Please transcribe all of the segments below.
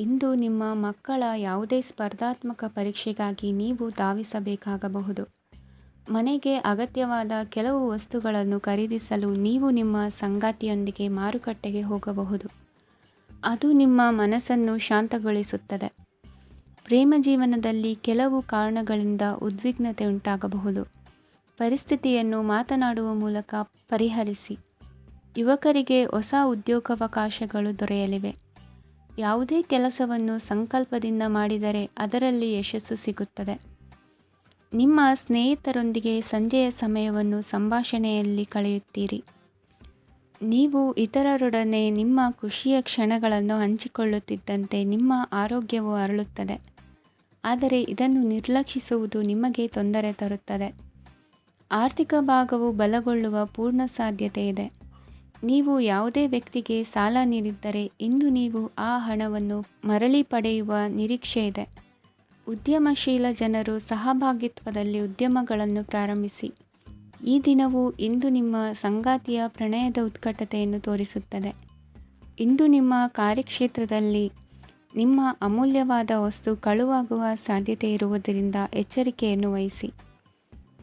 ಇಂದು ನಿಮ್ಮ ಮಕ್ಕಳ ಯಾವುದೇ ಸ್ಪರ್ಧಾತ್ಮಕ ಪರೀಕ್ಷೆಗಾಗಿ ನೀವು ಧಾವಿಸಬೇಕಾಗಬಹುದು. ಮನೆಗೆ ಅಗತ್ಯವಾದ ಕೆಲವು ವಸ್ತುಗಳನ್ನು ಖರೀದಿಸಲು ನೀವು ನಿಮ್ಮ ಸಂಗಾತಿಯೊಂದಿಗೆ ಮಾರುಕಟ್ಟೆಗೆ ಹೋಗಬಹುದು. ಅದು ನಿಮ್ಮ ಮನಸ್ಸನ್ನು ಶಾಂತಗೊಳಿಸುತ್ತದೆ. ಪ್ರೇಮ ಜೀವನದಲ್ಲಿ ಕೆಲವು ಕಾರಣಗಳಿಂದ ಉದ್ವಿಗ್ನತೆ ಉಂಟಾಗಬಹುದು. ಪರಿಸ್ಥಿತಿಯನ್ನು ಮಾತನಾಡುವ ಮೂಲಕ ಪರಿಹರಿಸಿ. ಯುವಕರಿಗೆ ಹೊಸ ಉದ್ಯೋಗಾವಕಾಶಗಳು ದೊರೆಯಲಿವೆ. ಯಾವುದೇ ಕೆಲಸವನ್ನು ಸಂಕಲ್ಪದಿಂದ ಮಾಡಿದರೆ ಅದರಲ್ಲಿ ಯಶಸ್ಸು ಸಿಗುತ್ತದೆ. ನಿಮ್ಮ ಸ್ನೇಹಿತರೊಂದಿಗೆ ಸಂಜೆಯ ಸಮಯವನ್ನು ಸಂಭಾಷಣೆಯಲ್ಲಿ ಕಳೆಯುತ್ತೀರಿ. ನೀವು ಇತರರೊಡನೆ ನಿಮ್ಮ ಖುಷಿಯ ಕ್ಷಣಗಳನ್ನು ಹಂಚಿಕೊಳ್ಳುತ್ತಿದ್ದಂತೆ ನಿಮ್ಮ ಆರೋಗ್ಯವು ಅರಳುತ್ತದೆ. ಆದರೆ ಇದನ್ನು ನಿರ್ಲಕ್ಷಿಸುವುದು ನಿಮಗೆ ತೊಂದರೆ ತರುತ್ತದೆ. ಆರ್ಥಿಕ ಭಾಗವು ಬಲಗೊಳ್ಳುವ ಪೂರ್ಣ ಸಾಧ್ಯತೆ ಇದೆ. ನೀವು ಯಾವುದೇ ವ್ಯಕ್ತಿಗೆ ಸಾಲ ನೀಡಿದ್ದರೆ ಇಂದು ನೀವು ಆ ಹಣವನ್ನು ಮರಳಿ ಪಡೆಯುವ ನಿರೀಕ್ಷೆ ಇದೆ. ಉದ್ಯಮಶೀಲ ಜನರು ಸಹಭಾಗಿತ್ವದಲ್ಲಿ ಉದ್ಯಮಗಳನ್ನು ಪ್ರಾರಂಭಿಸಿ. ಈ ದಿನವು ಇಂದು ನಿಮ್ಮ ಸಂಗಾತಿಯ ಪ್ರಣಯದ ಉತ್ಕಟತೆಯನ್ನು ತೋರಿಸುತ್ತದೆ. ಇಂದು ನಿಮ್ಮ ಕಾರ್ಯಕ್ಷೇತ್ರದಲ್ಲಿ ನಿಮ್ಮ ಅಮೂಲ್ಯವಾದ ವಸ್ತು ಕಳುವಾಗುವ ಸಾಧ್ಯತೆ ಇರುವುದರಿಂದ ಎಚ್ಚರಿಕೆಯನ್ನು ವಹಿಸಿ.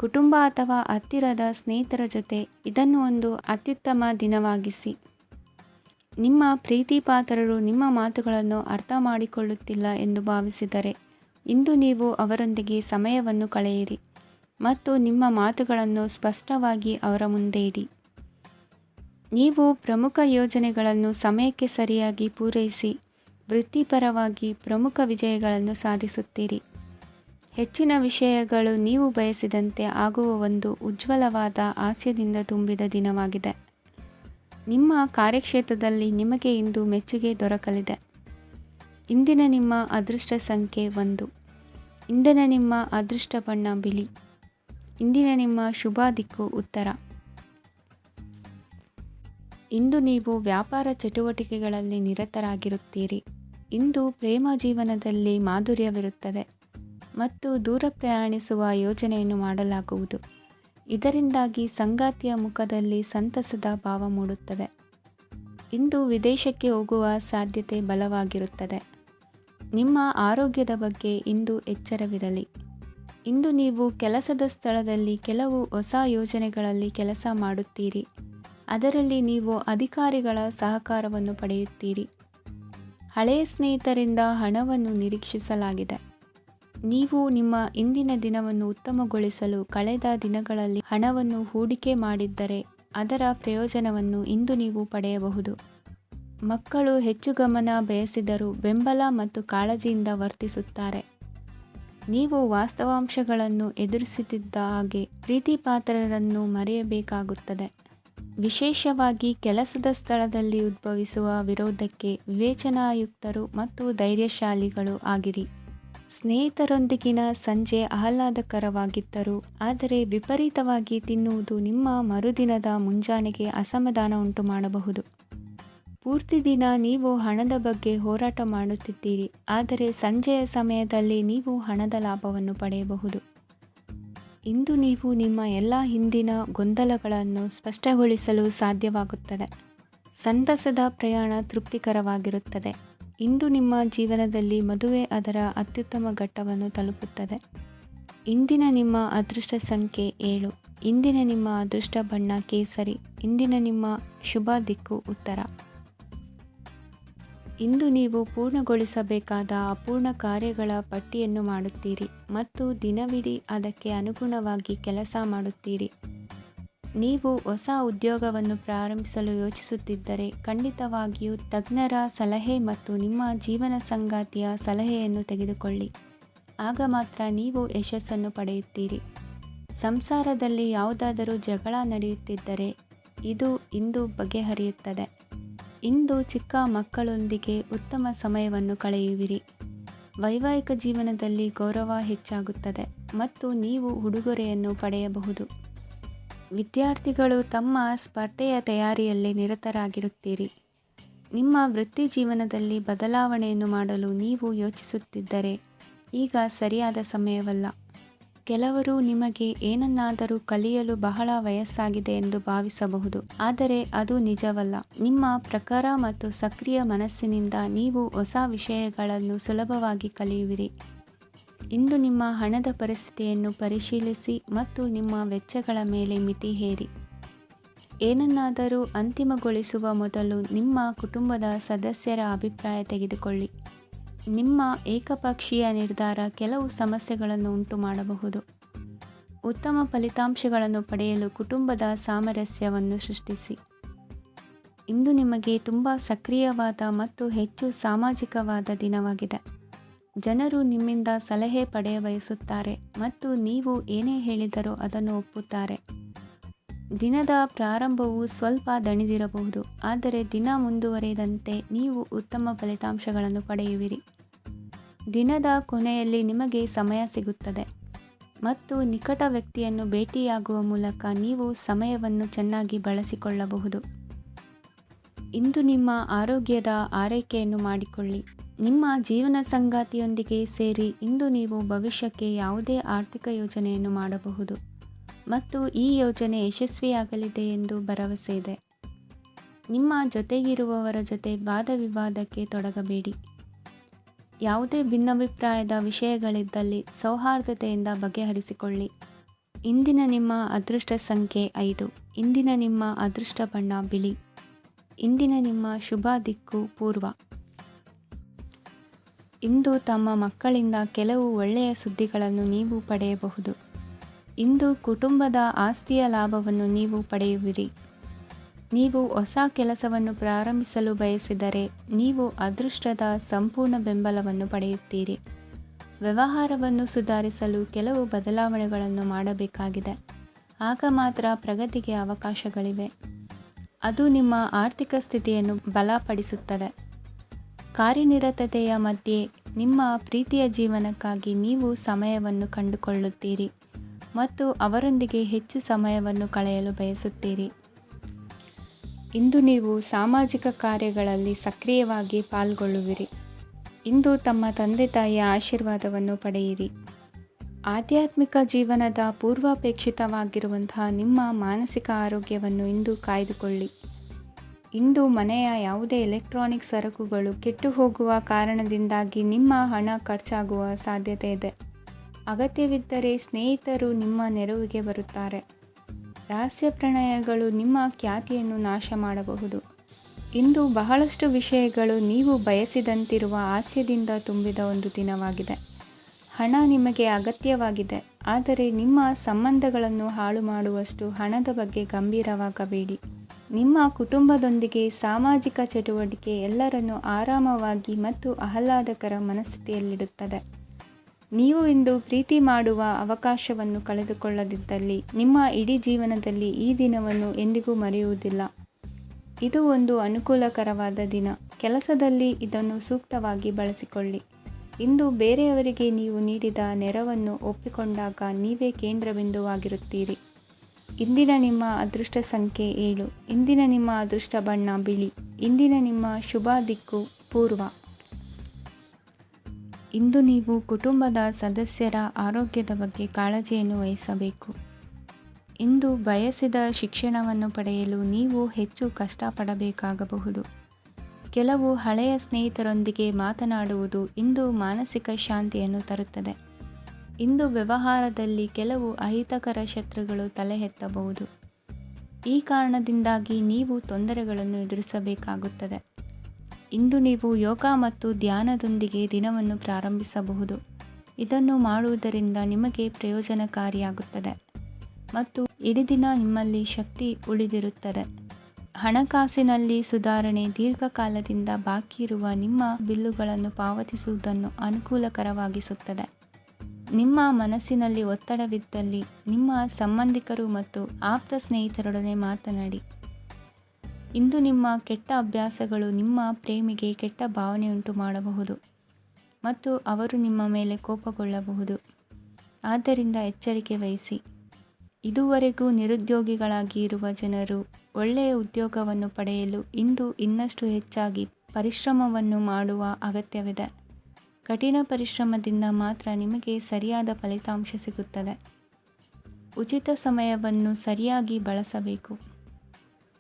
ಕುಟುಂಬ ಅಥವಾ ಹತ್ತಿರದ ಸ್ನೇಹಿತರ ಜೊತೆ ಇದನ್ನು ಒಂದು ಅತ್ಯುತ್ತಮ ದಿನವಾಗಿಸಿ. ನಿಮ್ಮ ಪ್ರೀತಿಪಾತ್ರರು ನಿಮ್ಮ ಮಾತುಗಳನ್ನು ಅರ್ಥ ಮಾಡಿಕೊಳ್ಳುತ್ತಿಲ್ಲ ಎಂದು ಭಾವಿಸಿದರೆ ಇಂದು ನೀವು ಅವರೊಂದಿಗೆ ಸಮಯವನ್ನು ಕಳೆಯಿರಿ ಮತ್ತು ನಿಮ್ಮ ಮಾತುಗಳನ್ನು ಸ್ಪಷ್ಟವಾಗಿ ಅವರ ಮುಂದೆ ಇಡಿ. ನೀವು ಪ್ರಮುಖ ಯೋಜನೆಗಳನ್ನು ಸಮಯಕ್ಕೆ ಸರಿಯಾಗಿ ಪೂರೈಸಿ ವೃತ್ತಿಪರವಾಗಿ ಪ್ರಮುಖ ವಿಜಯಗಳನ್ನು ಸಾಧಿಸುತ್ತೀರಿ. ಹೆಚ್ಚಿನ ವಿಷಯಗಳು ನೀವು ಬಯಸಿದಂತೆ ಆಗುವ ಒಂದು ಉಜ್ವಲವಾದ ಹಾಸ್ಯದಿಂದ ತುಂಬಿದ ದಿನವಾಗಿದೆ. ನಿಮ್ಮ ಕಾರ್ಯಕ್ಷೇತ್ರದಲ್ಲಿ ನಿಮಗೆ ಇಂದು ಮೆಚ್ಚುಗೆ ದೊರಕಲಿದೆ. ಇಂದಿನ ನಿಮ್ಮ ಅದೃಷ್ಟ ಸಂಖ್ಯೆ 1. ಇಂದಿನ ನಿಮ್ಮ ಅದೃಷ್ಟ ಬಣ್ಣ ಬಿಳಿ. ಇಂದಿನ ನಿಮ್ಮ ಶುಭ ದಿಕ್ಕು ಉತ್ತರ. ಇಂದು ನೀವು ವ್ಯಾಪಾರ ಚಟುವಟಿಕೆಗಳಲ್ಲಿ ನಿರತರಾಗಿರುತ್ತೀರಿ. ಇಂದು ಪ್ರೇಮ ಜೀವನದಲ್ಲಿ ಮಾಧುರ್ಯವಿರುತ್ತದೆ ಮತ್ತು ದೂರ ಪ್ರಯಾಣಿಸುವ ಯೋಜನೆಯನ್ನು ಮಾಡಲಾಗುವುದು. ಇದರಿಂದಾಗಿ ಸಂಗಾತಿಯ ಮುಖದಲ್ಲಿ ಸಂತಸದ ಭಾವ ಮೂಡುತ್ತದೆ. ಇಂದು ವಿದೇಶಕ್ಕೆ ಹೋಗುವ ಸಾಧ್ಯತೆ ಬಲವಾಗಿರುತ್ತದೆ. ನಿಮ್ಮ ಆರೋಗ್ಯದ ಬಗ್ಗೆ ಇಂದು ಎಚ್ಚರವಿರಲಿ. ಇಂದು ನೀವು ಕೆಲಸದ ಸ್ಥಳದಲ್ಲಿ ಕೆಲವು ಹೊಸ ಯೋಜನೆಗಳಲ್ಲಿ ಕೆಲಸ ಮಾಡುತ್ತೀರಿ. ಅದರಲ್ಲಿ ನೀವು ಅಧಿಕಾರಿಗಳ ಸಹಕಾರವನ್ನು ಪಡೆಯುತ್ತೀರಿ. ಹಳೆಯ ಸ್ನೇಹಿತರಿಂದ ಹಣವನ್ನು ನಿರೀಕ್ಷಿಸಲಾಗಿದೆ. ನೀವು ನಿಮ್ಮ ಇಂದಿನ ದಿನವನ್ನು ಉತ್ತಮಗೊಳಿಸಲು ಕಳೆದ ದಿನಗಳಲ್ಲಿ ಹಣವನ್ನು ಹೂಡಿಕೆ ಮಾಡಿದ್ದರೆ ಅದರ ಪ್ರಯೋಜನವನ್ನು ಇಂದು ನೀವು ಪಡೆಯಬಹುದು. ಮಕ್ಕಳು ಹೆಚ್ಚು ಗಮನ ಬಯಸಿದರೂ ಬೆಂಬಲ ಮತ್ತು ಕಾಳಜಿಯಿಂದ ವರ್ತಿಸುತ್ತಾರೆ. ನೀವು ವಾಸ್ತವಾಂಶಗಳನ್ನು ಎದುರಿಸುತ್ತಿದ್ದ ಹಾಗೆ ಪ್ರೀತಿಪಾತ್ರರನ್ನು ಮರೆಯಬೇಕಾಗುತ್ತದೆ. ವಿಶೇಷವಾಗಿ ಕೆಲಸದ ಸ್ಥಳದಲ್ಲಿ ಉದ್ಭವಿಸುವ ವಿರೋಧಕ್ಕೆ ವಿವೇಚನಾಯುಕ್ತರು ಮತ್ತು ಧೈರ್ಯಶಾಲಿಗಳು ಆಗಿರಿ. ಸ್ನೇಹಿತರೊಂದಿಗಿನ ಸಂಜೆ ಆಹ್ಲಾದಕರವಾಗಿದ್ದರೂ ಆದರೆ ವಿಪರೀತವಾಗಿ ತಿನ್ನುವುದು ನಿಮ್ಮ ಮರುದಿನದ ಮುಂಜಾನೆಗೆ ಅಸಮಾಧಾನ ಉಂಟು ಮಾಡಬಹುದು. ಪೂರ್ತಿ ದಿನ ನೀವು ಹಣದ ಬಗ್ಗೆ ಹೋರಾಟ ಮಾಡುತ್ತಿದ್ದೀರಿ, ಆದರೆ ಸಂಜೆಯ ಸಮಯದಲ್ಲಿ ನೀವು ಹಣದ ಲಾಭವನ್ನು ಪಡೆಯಬಹುದು. ಇಂದು ನೀವು ನಿಮ್ಮ ಎಲ್ಲ ಹಿಂದಿನ ಗೊಂದಲಗಳನ್ನು ಸ್ಪಷ್ಟಗೊಳಿಸಲು ಸಾಧ್ಯವಾಗುತ್ತದೆ. ಸಂತಸದ ಪ್ರಯಾಣ ತೃಪ್ತಿಕರವಾಗಿರುತ್ತದೆ. ಇಂದು ನಿಮ್ಮ ಜೀವನದಲ್ಲಿ ಮದುವೆ ಅದರ ಅತ್ಯುತ್ತಮ ಘಟ್ಟವನ್ನು ತಲುಪುತ್ತದೆ. ಇಂದಿನ ನಿಮ್ಮ ಅದೃಷ್ಟ ಸಂಖ್ಯೆ 7. ಇಂದಿನ ನಿಮ್ಮ ಅದೃಷ್ಟ ಬಣ್ಣ ಕೇಸರಿ. ಇಂದಿನ ನಿಮ್ಮ ಶುಭ ದಿಕ್ಕು ಉತ್ತರ. ಇಂದು ನೀವು ಪೂರ್ಣಗೊಳಿಸಬೇಕಾದ ಅಪೂರ್ಣ ಕಾರ್ಯಗಳ ಪಟ್ಟಿಯನ್ನು ಮಾಡುತ್ತೀರಿ ಮತ್ತು ದಿನವಿಡೀ ಅದಕ್ಕೆ ಅನುಗುಣವಾಗಿ ಕೆಲಸ ಮಾಡುತ್ತೀರಿ. ನೀವು ಹೊಸ ಉದ್ಯೋಗವನ್ನು ಪ್ರಾರಂಭಿಸಲು ಯೋಚಿಸುತ್ತಿದ್ದರೆ ಖಂಡಿತವಾಗಿಯೂ ತಜ್ಞರ ಸಲಹೆ ಮತ್ತು ನಿಮ್ಮ ಜೀವನ ಸಂಗಾತಿಯ ಸಲಹೆಯನ್ನು ತೆಗೆದುಕೊಳ್ಳಿ. ಆಗ ಮಾತ್ರ ನೀವು ಯಶಸ್ಸನ್ನು ಪಡೆಯುತ್ತೀರಿ. ಸಂಸಾರದಲ್ಲಿ ಯಾವುದಾದರೂ ಜಗಳ ನಡೆಯುತ್ತಿದ್ದರೆ ಇದು ಇಂದು ಬಗೆಹರಿಯುತ್ತದೆ. ಇಂದು ಚಿಕ್ಕ ಮಕ್ಕಳೊಂದಿಗೆ ಉತ್ತಮ ಸಮಯವನ್ನು ಕಳೆಯುವಿರಿ. ವೈವಾಹಿಕ ಜೀವನದಲ್ಲಿ ಗೌರವ ಹೆಚ್ಚಾಗುತ್ತದೆ ಮತ್ತು ನೀವು ಉಡುಗೊರೆಯನ್ನು ಪಡೆಯಬಹುದು. ವಿದ್ಯಾರ್ಥಿಗಳು ತಮ್ಮ ಸ್ಪರ್ಧೆಯ ತಯಾರಿಯಲ್ಲಿ ನಿರತರಾಗಿರುತ್ತೀರಿ. ನಿಮ್ಮ ವೃತ್ತಿ ಜೀವನದಲ್ಲಿ ಬದಲಾವಣೆಯನ್ನು ಮಾಡಲು ನೀವು ಯೋಚಿಸುತ್ತಿದ್ದರೆ ಈಗ ಸರಿಯಾದ ಸಮಯವಲ್ಲ. ಕೆಲವರು ನಿಮಗೆ ಏನನ್ನಾದರೂ ಕಲಿಯಲು ಬಹಳ ವಯಸ್ಸಾಗಿದೆ ಎಂದು ಭಾವಿಸಬಹುದು, ಆದರೆ ಅದು ನಿಜವಲ್ಲ. ನಿಮ್ಮ ಪ್ರಖರ ಮತ್ತು ಸಕ್ರಿಯ ಮನಸ್ಸಿನಿಂದ ನೀವು ಹೊಸ ವಿಷಯಗಳನ್ನು ಸುಲಭವಾಗಿ ಕಲಿಯುವಿರಿ. ಇಂದು ನಿಮ್ಮ ಹಣದ ಪರಿಸ್ಥಿತಿಯನ್ನು ಪರಿಶೀಲಿಸಿ ಮತ್ತು ನಿಮ್ಮ ವೆಚ್ಚಗಳ ಮೇಲೆ ಮಿತಿ ಹೇರಿ. ಏನನ್ನಾದರೂ ಅಂತಿಮಗೊಳಿಸುವ ಮೊದಲು ನಿಮ್ಮ ಕುಟುಂಬದ ಸದಸ್ಯರ ಅಭಿಪ್ರಾಯ ತೆಗೆದುಕೊಳ್ಳಿ. ನಿಮ್ಮ ಏಕಪಕ್ಷೀಯ ನಿರ್ಧಾರ ಕೆಲವು ಸಮಸ್ಯೆಗಳನ್ನು ಉಂಟು ಮಾಡಬಹುದು. ಉತ್ತಮ ಫಲಿತಾಂಶಗಳನ್ನು ಪಡೆಯಲು ಕುಟುಂಬದ ಸಾಮರಸ್ಯವನ್ನು ಸೃಷ್ಟಿಸಿ. ಇಂದು ನಿಮಗೆ ತುಂಬ ಸಕ್ರಿಯವಾದ ಮತ್ತು ಹೆಚ್ಚು ಸಾಮಾಜಿಕವಾದ ದಿನವಾಗಿದೆ. ಜನರು ನಿಮ್ಮಿಂದ ಸಲಹೆ ಪಡೆಯ ಬಯಸುತ್ತಾರೆ ಮತ್ತು ನೀವು ಏನೇ ಹೇಳಿದರೂ ಅದನ್ನು ಒಪ್ಪುತ್ತಾರೆ. ದಿನದ ಪ್ರಾರಂಭವು ಸ್ವಲ್ಪ ದಣಿದಿರಬಹುದು, ಆದರೆ ದಿನ ಮುಂದುವರಿದಂತೆ ನೀವು ಉತ್ತಮ ಫಲಿತಾಂಶಗಳನ್ನು ಪಡೆಯುವಿರಿ. ದಿನದ ಕೊನೆಯಲ್ಲಿ ನಿಮಗೆ ಸಮಯ ಸಿಗುತ್ತದೆ ಮತ್ತು ನಿಕಟ ವ್ಯಕ್ತಿಯನ್ನು ಭೇಟಿಯಾಗುವ ಮೂಲಕ ನೀವು ಸಮಯವನ್ನು ಚೆನ್ನಾಗಿ ಬಳಸಿಕೊಳ್ಳಬಹುದು. ಇಂದು ನಿಮ್ಮ ಆರೋಗ್ಯದ ಆರೈಕೆಯನ್ನು ಮಾಡಿಕೊಳ್ಳಿ. ನಿಮ್ಮ ಜೀವನ ಸಂಗಾತಿಯೊಂದಿಗೆ ಸೇರಿ ಇಂದು ನೀವು ಭವಿಷ್ಯಕ್ಕೆ ಯಾವುದೇ ಆರ್ಥಿಕ ಯೋಜನೆಯನ್ನು ಮಾಡಬಹುದು ಮತ್ತು ಈ ಯೋಜನೆ ಯಶಸ್ವಿಯಾಗಲಿದೆ ಎಂದು ಭರವಸೆ ಇದೆ. ನಿಮ್ಮ ಜೊತೆಗಿರುವವರ ಜೊತೆ ವಾದವಿವಾದಕ್ಕೆ ತೊಡಗಬೇಡಿ. ಯಾವುದೇ ಭಿನ್ನಾಭಿಪ್ರಾಯದ ವಿಷಯಗಳಿದ್ದಲ್ಲಿ ಸೌಹಾರ್ದತೆಯಿಂದ ಬಗೆಹರಿಸಿಕೊಳ್ಳಿ. ಇಂದಿನ ನಿಮ್ಮ ಅದೃಷ್ಟ ಸಂಖ್ಯೆ 5. ಇಂದಿನ ನಿಮ್ಮ ಅದೃಷ್ಟ ಬಣ್ಣ ಬಿಳಿ. ಇಂದಿನ ನಿಮ್ಮ ಶುಭ ದಿಕ್ಕು ಪೂರ್ವ. ಇಂದು ತಮ್ಮ ಮಕ್ಕಳಿಂದ ಕೆಲವು ಒಳ್ಳೆಯ ಸುದ್ದಿಗಳನ್ನು ನೀವು ಪಡೆಯಬಹುದು. ಇಂದು ಕುಟುಂಬದ ಆಸ್ತಿಯ ಲಾಭವನ್ನು ನೀವು ಪಡೆಯುವಿರಿ. ನೀವು ಹೊಸ ಕೆಲಸವನ್ನು ಪ್ರಾರಂಭಿಸಲು ಬಯಸಿದರೆ ನೀವು ಅದೃಷ್ಟದ ಸಂಪೂರ್ಣ ಬೆಂಬಲವನ್ನು ಪಡೆಯುತ್ತೀರಿ. ವ್ಯವಹಾರವನ್ನು ಸುಧಾರಿಸಲು ಕೆಲವು ಬದಲಾವಣೆಗಳನ್ನು ಮಾಡಬೇಕಾಗಿದೆ. ಆಗ ಮಾತ್ರ ಪ್ರಗತಿಗೆ ಅವಕಾಶಗಳಿವೆ. ಅದು ನಿಮ್ಮ ಆರ್ಥಿಕ ಸ್ಥಿತಿಯನ್ನು ಬಲಪಡಿಸುತ್ತದೆ. ಕಾರ್ಯನಿರತತೆಯ ಮಧ್ಯೆ ನಿಮ್ಮ ಪ್ರೀತಿಯ ಜೀವನಕ್ಕಾಗಿ ನೀವು ಸಮಯವನ್ನು ಕಂಡುಕೊಳ್ಳುತ್ತೀರಿ ಮತ್ತು ಅವರೊಂದಿಗೆ ಹೆಚ್ಚು ಸಮಯವನ್ನು ಕಳೆಯಲು ಬಯಸುತ್ತೀರಿ. ಇಂದು ನೀವು ಸಾಮಾಜಿಕ ಕಾರ್ಯಗಳಲ್ಲಿ ಸಕ್ರಿಯವಾಗಿ ಪಾಲ್ಗೊಳ್ಳುವಿರಿ. ಇಂದು ತಮ್ಮ ತಂದೆ ತಾಯಿಯ ಆಶೀರ್ವಾದವನ್ನು ಪಡೆಯಿರಿ. ಆಧ್ಯಾತ್ಮಿಕ ಜೀವನದ ಪೂರ್ವಾಪೇಕ್ಷಿತವಾಗಿರುವಂತಹ ನಿಮ್ಮ ಮಾನಸಿಕ ಆರೋಗ್ಯವನ್ನು ಇಂದು ಕಾಯ್ದುಕೊಳ್ಳಿ. ಇಂದು ಮನೆಯ ಯಾವುದೇ ಎಲೆಕ್ಟ್ರಾನಿಕ್ ಸರಕುಗಳು ಕೆಟ್ಟು ಹೋಗುವ ಕಾರಣದಿಂದಾಗಿ ನಿಮ್ಮ ಹಣ ಖರ್ಚಾಗುವ ಸಾಧ್ಯತೆ ಇದೆ. ಅಗತ್ಯವಿದ್ದರೆ ಸ್ನೇಹಿತರು ನಿಮ್ಮ ನೆರವಿಗೆ ಬರುತ್ತಾರೆ. ರಹಸ್ಯ ಪ್ರಣಯಗಳು ನಿಮ್ಮ ಖ್ಯಾತಿಯನ್ನು ನಾಶ ಮಾಡಬಹುದು. ಇಂದು ಬಹಳಷ್ಟು ವಿಷಯಗಳು ನೀವು ಬಯಸಿದಂತಿರುವ ಹಾಸ್ಯದಿಂದ ತುಂಬಿದ ಒಂದು ದಿನವಾಗಿದೆ. ಹಣ ನಿಮಗೆ ಅಗತ್ಯವಾಗಿದೆ, ಆದರೆ ನಿಮ್ಮ ಸಂಬಂಧಗಳನ್ನು ಹಾಳು ಮಾಡುವಷ್ಟು ಹಣದ ಬಗ್ಗೆ ಗಂಭೀರವಾಗಬೇಡಿ. ನಿಮ್ಮ ಕುಟುಂಬದೊಂದಿಗೆ ಸಾಮಾಜಿಕ ಚಟುವಟಿಕೆ ಎಲ್ಲರನ್ನೂ ಆರಾಮವಾಗಿ ಮತ್ತು ಆಹ್ಲಾದಕರ ಮನಸ್ಥಿತಿಯಲ್ಲಿಡುತ್ತದೆ. ನೀವು ಇಂದು ಪ್ರೀತಿ ಮಾಡುವ ಅವಕಾಶವನ್ನು ಕಳೆದುಕೊಳ್ಳದಿದ್ದಲ್ಲಿ ನಿಮ್ಮ ಇಡೀ ಜೀವನದಲ್ಲಿ ಈ ದಿನವನ್ನು ಎಂದಿಗೂ ಮರೆಯುವುದಿಲ್ಲ. ಇದು ಒಂದು ಅನುಕೂಲಕರವಾದ ದಿನ. ಕೆಲಸದಲ್ಲಿ ಇದನ್ನು ಸೂಕ್ತವಾಗಿ ಬಳಸಿಕೊಳ್ಳಿ. ಇಂದು ಬೇರೆಯವರಿಗೆ ನೀವು ನೀಡಿದ ನೆರವನ್ನು ಒಪ್ಪಿಕೊಂಡಾಗ ನೀವೇ ಕೇಂದ್ರಬಿಂದುವಾಗಿರುತ್ತೀರಿ. ಇಂದಿನ ನಿಮ್ಮ ಅದೃಷ್ಟ ಸಂಖ್ಯೆ 7. ಇಂದಿನ ನಿಮ್ಮ ಅದೃಷ್ಟ ಬಣ್ಣ ಬಿಳಿ. ಇಂದಿನ ನಿಮ್ಮ ಶುಭ ದಿಕ್ಕು ಪೂರ್ವ. ಇಂದು ನೀವು ಕುಟುಂಬದ ಸದಸ್ಯರ ಆರೋಗ್ಯದ ಬಗ್ಗೆ ಕಾಳಜಿಯನ್ನು ವಹಿಸಬೇಕು. ಇಂದು ಬಯಸಿದ ಶಿಕ್ಷಣವನ್ನು ಪಡೆಯಲು ನೀವು ಹೆಚ್ಚು ಕಷ್ಟಪಡಬೇಕಾಗಬಹುದು. ಕೆಲವು ಹಳೆಯ ಸ್ನೇಹಿತರೊಂದಿಗೆ ಮಾತನಾಡುವುದು ಇಂದು ಮಾನಸಿಕ ಶಾಂತಿಯನ್ನು ತರುತ್ತದೆ. ಇಂದು ವ್ಯವಹಾರದಲ್ಲಿ ಕೆಲವು ಅಹಿತಕರ ಶತ್ರುಗಳು ತಲೆ ಎತ್ತಬಹುದು. ಈ ಕಾರಣದಿಂದಾಗಿ ನೀವು ತೊಂದರೆಗಳನ್ನು ಎದುರಿಸಬೇಕಾಗುತ್ತದೆ. ಇಂದು ನೀವು ಯೋಗ ಮತ್ತು ಧ್ಯಾನದೊಂದಿಗೆ ದಿನವನ್ನು ಪ್ರಾರಂಭಿಸಬಹುದು. ಇದನ್ನು ಮಾಡುವುದರಿಂದ ನಿಮಗೆ ಪ್ರಯೋಜನಕಾರಿಯಾಗುತ್ತದೆ ಮತ್ತು ಇಡೀ ದಿನ ನಿಮ್ಮಲ್ಲಿ ಶಕ್ತಿ ಉಳಿದಿರುತ್ತದೆ. ಹಣಕಾಸಿನಲ್ಲಿ ಸುಧಾರಣೆ ದೀರ್ಘಕಾಲದಿಂದ ಬಾಕಿ ಇರುವ ನಿಮ್ಮ ಬಿಲ್ಲುಗಳನ್ನು ಪಾವತಿಸುವುದನ್ನು ಅನುಕೂಲಕರವಾಗಿಸುತ್ತದೆ. ನಿಮ್ಮ ಮನಸ್ಸಿನಲ್ಲಿ ಒತ್ತಡವಿದ್ದಲ್ಲಿ ನಿಮ್ಮ ಸಂಬಂಧಿಕರು ಮತ್ತು ಆಪ್ತ ಸ್ನೇಹಿತರೊಡನೆ ಮಾತನಾಡಿ. ಇಂದು ನಿಮ್ಮ ಕೆಟ್ಟ ಅಭ್ಯಾಸಗಳು ನಿಮ್ಮ ಪ್ರೇಮಿಗೆ ಕೆಟ್ಟ ಭಾವನೆಯುಂಟು ಮಾಡಬಹುದು ಮತ್ತು ಅವರು ನಿಮ್ಮ ಮೇಲೆ ಕೋಪಗೊಳ್ಳಬಹುದು. ಆದ್ದರಿಂದ ಎಚ್ಚರಿಕೆ ವಹಿಸಿ. ಇದುವರೆಗೂ ನಿರುದ್ಯೋಗಿಗಳಾಗಿ ಇರುವ ಜನರು ಒಳ್ಳೆಯ ಉದ್ಯೋಗವನ್ನು ಪಡೆಯಲು ಇಂದು ಇನ್ನಷ್ಟು ಹೆಚ್ಚಾಗಿ ಪರಿಶ್ರಮವನ್ನು ಮಾಡುವ ಅಗತ್ಯವಿದೆ. ಕಠಿಣ ಪರಿಶ್ರಮದಿಂದ ಮಾತ್ರ ನಿಮಗೆ ಸರಿಯಾದ ಫಲಿತಾಂಶ ಸಿಗುತ್ತದೆ. ಉಚಿತ ಸಮಯವನ್ನು ಸರಿಯಾಗಿ ಬಳಸಬೇಕು.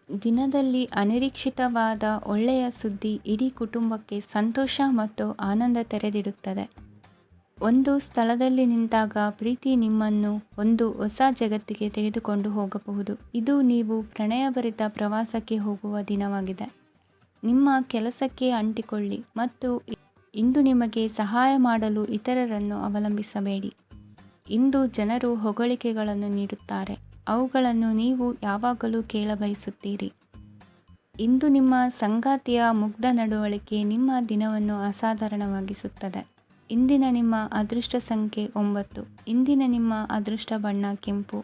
ದಿನದಲ್ಲಿ ಅನಿರೀಕ್ಷಿತವಾದ ಒಳ್ಳೆಯ ಸುದ್ದಿ ಇಡೀ ಕುಟುಂಬಕ್ಕೆ ಸಂತೋಷ ಮತ್ತು ಆನಂದ ತೆರೆದಿಡುತ್ತದೆ. ಒಂದು ಸ್ಥಳದಲ್ಲಿ ನಿಂತಾಗ ಪ್ರೀತಿ ನಿಮ್ಮನ್ನು ಒಂದು ಹೊಸ ಜಗತ್ತಿಗೆ ತೆಗೆದುಕೊಂಡು ಹೋಗಬಹುದು. ಇದು ನೀವು ಪ್ರಣಯಭರಿತ ಪ್ರವಾಸಕ್ಕೆ ಹೋಗುವ ದಿನವಾಗಿದೆ. ನಿಮ್ಮ ಕೆಲಸಕ್ಕೆ ಅಂಟಿಕೊಳ್ಳಿ ಮತ್ತು ಇಂದು ನಿಮಗೆ ಸಹಾಯ ಮಾಡಲು ಇತರರನ್ನು ಅವಲಂಬಿಸಬೇಡಿ. ಇಂದು ಜನರು ಹೊಗಳಿಕೆಗಳನ್ನು ನೀಡುತ್ತಾರೆ, ಅವುಗಳನ್ನು ನೀವು ಯಾವಾಗಲೂ ಕೇಳಬಯಸುತ್ತೀರಿ. ಇಂದು ನಿಮ್ಮ ಸಂಗಾತಿಯ ಮುಗ್ಧ ನಡವಳಿಕೆ ನಿಮ್ಮ ದಿನವನ್ನು ಅಸಾಧಾರಣವಾಗಿಸುತ್ತದೆ. ಇಂದಿನ ನಿಮ್ಮ ಅದೃಷ್ಟ ಸಂಖ್ಯೆ 9. ಇಂದಿನ ನಿಮ್ಮ ಅದೃಷ್ಟ ಬಣ್ಣ ಕೆಂಪು.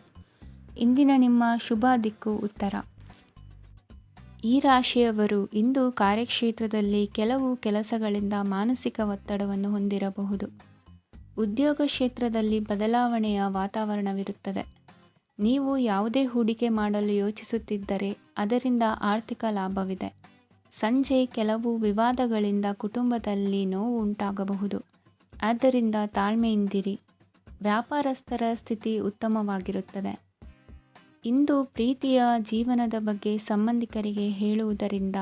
ಇಂದಿನ ನಿಮ್ಮ ಶುಭ ದಿಕ್ಕು ಉತ್ತರ. ಈ ರಾಶಿಯವರು ಇಂದು ಕಾರ್ಯಕ್ಷೇತ್ರದಲ್ಲಿ ಕೆಲವು ಕೆಲಸಗಳಿಂದ ಮಾನಸಿಕ ಒತ್ತಡವನ್ನು ಹೊಂದಿರಬಹುದು. ಉದ್ಯೋಗ ಕ್ಷೇತ್ರದಲ್ಲಿ ಬದಲಾವಣೆಯ ವಾತಾವರಣವಿರುತ್ತದೆ. ನೀವು ಯಾವುದೇ ಹೂಡಿಕೆ ಮಾಡಲು ಯೋಚಿಸುತ್ತಿದ್ದರೆ ಅದರಿಂದ ಆರ್ಥಿಕ ಲಾಭವಿದೆ. ಸಂಜೆ ಕೆಲವು ವಿವಾದಗಳಿಂದ ಕುಟುಂಬದಲ್ಲಿ ನೋವು ಉಂಟಾಗಬಹುದು. ಆದ್ದರಿಂದ ತಾಳ್ಮೆಯಿಂದಿರಿ. ವ್ಯಾಪಾರಸ್ಥರ ಸ್ಥಿತಿ ಉತ್ತಮವಾಗಿರುತ್ತದೆ. ಇಂದು ಪ್ರೀತಿಯ ಜೀವನದ ಬಗ್ಗೆ ಸಂಬಂಧಿಕರಿಗೆ ಹೇಳುವುದರಿಂದ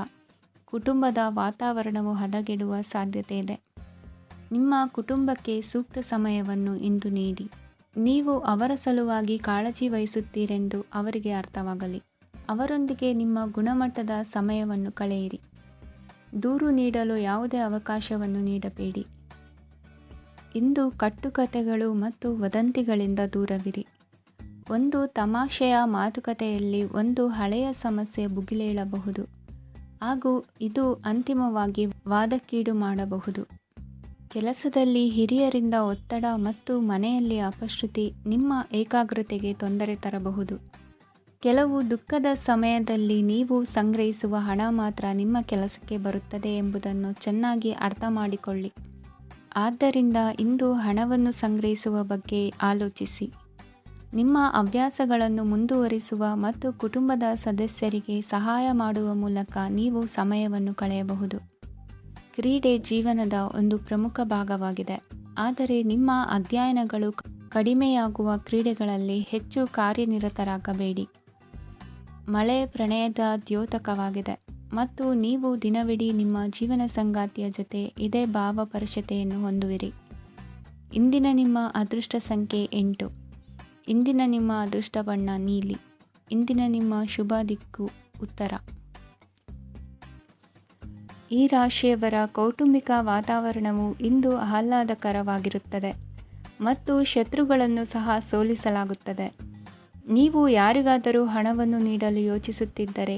ಕುಟುಂಬದ ವಾತಾವರಣವು ಹದಗೆಡುವ ಸಾಧ್ಯತೆ ಇದೆ. ನಿಮ್ಮ ಕುಟುಂಬಕ್ಕೆ ಸೂಕ್ತ ಸಮಯವನ್ನು ಇಂದು ನೀಡಿ. ನೀವು ಅವರ ಸಲುವಾಗಿ ಕಾಳಜಿ ವಹಿಸುತ್ತೀರೆಂದು ಅವರಿಗೆ ಅರ್ಥವಾಗಲಿ. ಅವರೊಂದಿಗೆ ನಿಮ್ಮ ಗುಣಮಟ್ಟದ ಸಮಯವನ್ನು ಕಳೆಯಿರಿ. ದೂರು ನೀಡಲು ಯಾವುದೇ ಅವಕಾಶವನ್ನು ನೀಡಬೇಡಿ. ಇಂದು ಕಟ್ಟುಕತೆಗಳು ಮತ್ತು ವದಂತಿಗಳಿಂದ ದೂರವಿರಿ. ಒಂದು ತಮಾಷೆಯ ಮಾತುಕತೆಯಲ್ಲಿ ಒಂದು ಹಳೆಯ ಸಮಸ್ಯೆ ಭುಗಿಲೇಳಬಹುದು ಹಾಗೂ ಇದು ಅಂತಿಮವಾಗಿ ವಾದಕ್ಕೀಡು ಮಾಡಬಹುದು. ಕೆಲಸದಲ್ಲಿ ಹಿರಿಯರಿಂದ ಒತ್ತಡ ಮತ್ತು ಮನೆಯಲ್ಲಿ ಅಪಶ್ರುತಿ ನಿಮ್ಮ ಏಕಾಗ್ರತೆಗೆ ತೊಂದರೆ ತರಬಹುದು. ಕೆಲವು ದುಃಖದ ಸಮಯದಲ್ಲಿ ನೀವು ಸಂಗ್ರಹಿಸುವ ಹಣ ಮಾತ್ರ ನಿಮ್ಮ ಕೆಲಸಕ್ಕೆ ಬರುತ್ತದೆ ಎಂಬುದನ್ನು ಚೆನ್ನಾಗಿ ಅರ್ಥ ಮಾಡಿಕೊಳ್ಳಿ. ಆದ್ದರಿಂದ ಇಂದು ಹಣವನ್ನು ಸಂಗ್ರಹಿಸುವ ಬಗ್ಗೆ ಆಲೋಚಿಸಿ. ನಿಮ್ಮ ಹವ್ಯಾಸಗಳನ್ನು ಮುಂದುವರಿಸುವ ಮತ್ತು ಕುಟುಂಬದ ಸದಸ್ಯರಿಗೆ ಸಹಾಯ ಮಾಡುವ ಮೂಲಕ ನೀವು ಸಮಯವನ್ನು ಕಳೆಯಬಹುದು. ಕ್ರೀಡೆ ಜೀವನದ ಒಂದು ಪ್ರಮುಖ ಭಾಗವಾಗಿದೆ, ಆದರೆ ನಿಮ್ಮ ಅಧ್ಯಯನಗಳು ಕಡಿಮೆಯಾಗುವ ಕ್ರೀಡೆಗಳಲ್ಲಿ ಹೆಚ್ಚು ಕಾರ್ಯನಿರತರಾಗಬೇಡಿ. ಮಳೆ ಪ್ರಣಯದ ದ್ಯೋತಕವಾಗಿದೆ ಮತ್ತು ನೀವು ದಿನವಿಡೀ ನಿಮ್ಮ ಜೀವನ ಸಂಗಾತಿಯ ಜೊತೆ ಇದೇ ಭಾವಪರಶತೆಯನ್ನು ಹೊಂದುವಿರಿ. ಇಂದಿನ ನಿಮ್ಮ ಅದೃಷ್ಟ ಸಂಖ್ಯೆ 8. ಇಂದಿನ ನಿಮ್ಮ ಅದೃಷ್ಟ ಬಣ್ಣ ನೀಲಿ. ಇಂದಿನ ನಿಮ್ಮ ಶುಭ ದಿಕ್ಕು ಉತ್ತರ. ಈ ರಾಶಿಯವರ ಕೌಟುಂಬಿಕ ವಾತಾವರಣವು ಇಂದು ಆಹ್ಲಾದಕರವಾಗಿರುತ್ತದೆ ಮತ್ತು ಶತ್ರುಗಳನ್ನು ಸಹ ಸೋಲಿಸಲಾಗುತ್ತದೆ. ನೀವು ಯಾರಿಗಾದರೂ ಹಣವನ್ನು ನೀಡಲು ಯೋಚಿಸುತ್ತಿದ್ದರೆ